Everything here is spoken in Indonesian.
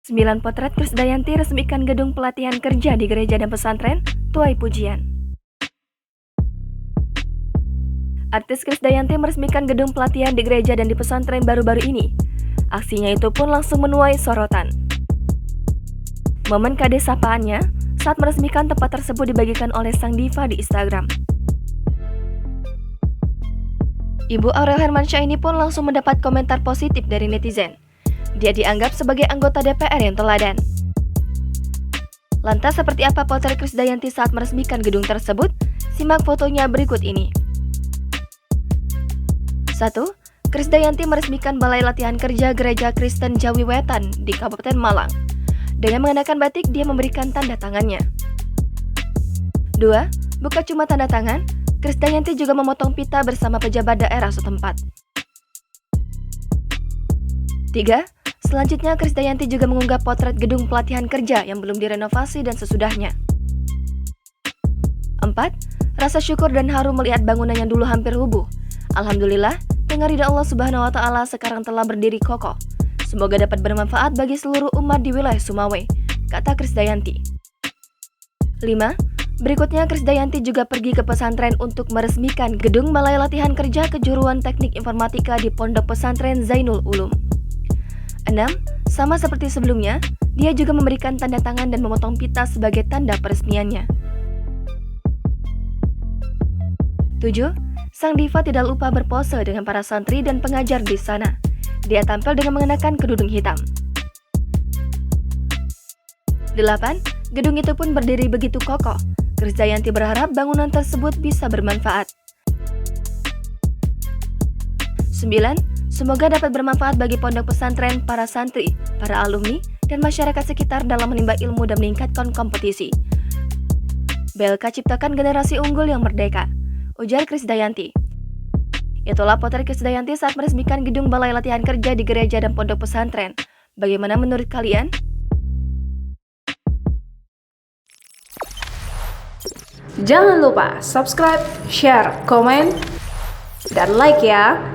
9 potret Krisdayanti resmikan gedung pelatihan kerja di gereja dan pesantren, tuai pujian. Artis Krisdayanti meresmikan gedung pelatihan di gereja dan di pesantren baru-baru ini. Aksinya itu pun langsung menuai sorotan. Momen kade sapaannya saat meresmikan tempat tersebut dibagikan oleh sang diva di Instagram. Ibu Aurel Hermansyah ini pun langsung mendapat komentar positif dari netizen. Dia dianggap sebagai anggota DPR yang teladan. Lantas seperti apa potret Krisdayanti saat meresmikan gedung tersebut? Simak fotonya berikut ini. 1. Krisdayanti meresmikan Balai Latihan Kerja Gereja Kristen Jawi Wetan di Kabupaten Malang. Dengan mengenakan batik, dia memberikan tanda tangannya. 2. Bukan cuma tanda tangan, Krisdayanti juga memotong pita bersama pejabat daerah setempat. 3. Selanjutnya, Krisdayanti juga mengunggah potret gedung pelatihan kerja yang belum direnovasi dan sesudahnya. 4. Rasa syukur dan haru melihat bangunan yang dulu hampir rubuh. Alhamdulillah, dengan ridha Allah Subhanahu wa Ta'ala sekarang telah berdiri kokoh. Semoga dapat bermanfaat bagi seluruh umat di wilayah Sumawe, kata Krisdayanti. 5. Berikutnya, Krisdayanti juga pergi ke pesantren untuk meresmikan gedung Balai Latihan Kerja Kejuruan Teknik Informatika di Pondok Pesantren Zainul Ulum. 6. Sama seperti sebelumnya, dia juga memberikan tanda tangan dan memotong pita sebagai tanda peresmiannya. 7. Sang diva tidak lupa berpose dengan para santri dan pengajar di sana. Dia tampil dengan mengenakan kerudung hitam. 8. Gedung itu pun berdiri begitu kokoh. Krisdayanti berharap bangunan tersebut bisa bermanfaat. 9. Semoga dapat bermanfaat bagi pondok pesantren, para santri, para alumni, dan masyarakat sekitar dalam menimba ilmu dan meningkatkan kompetisi. BLK ciptakan generasi unggul yang merdeka, ujar Krisdayanti. Itulah potret Krisdayanti saat meresmikan gedung Balai Latihan Kerja di gereja dan pondok pesantren. Bagaimana menurut kalian? Jangan lupa subscribe, share, komen, dan like ya!